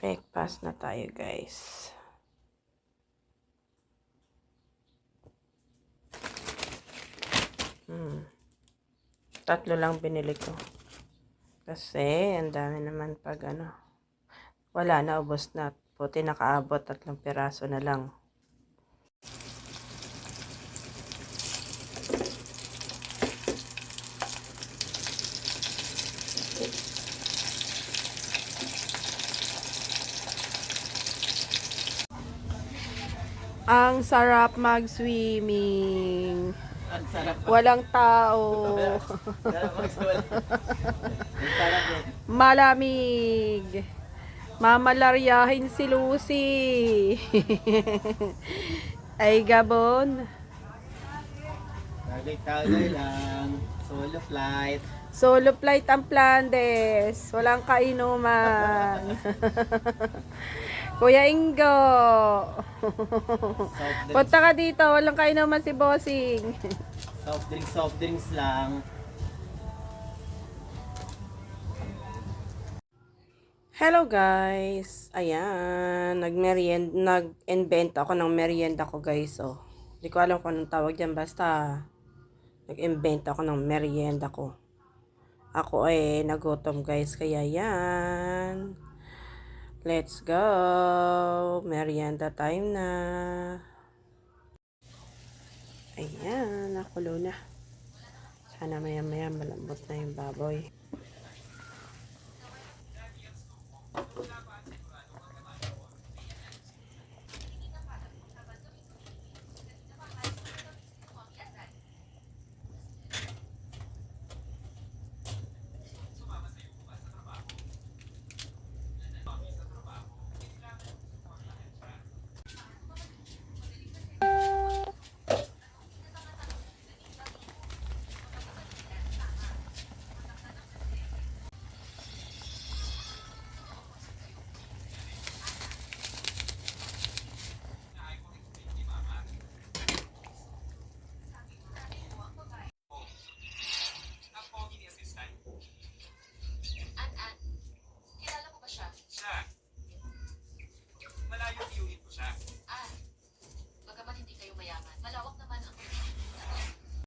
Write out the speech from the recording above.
Breakfast na tayo, guys. Tatlo lang binili ko. Kasi, ang dami naman pag wala na, ubos na. Buti nakaabot, 3 piraso na lang. Ang sarap mag-swimming. Ang sarap. Walang tao. Malamig. Mamalaryahin si Lucy. Ay, Gabon. Tagay-tagay lang. Solo flight. Solo flight ang Flandes. Walang kainuman. Kuya Ingo. Punta ka dito. Walang kainuman si Bossing. Soft drinks lang. Hello guys. Ayan. Nag-invent ako ng merienda ko guys. Oh. Hindi ko alam kung anong tawag dyan. Basta nag-invent ako ng merienda ko. Ako ay nagutom guys. Kaya yan. Let's go. Merienda time na. Ayan. Nakulo na. Sana maya malambot na yung baboy.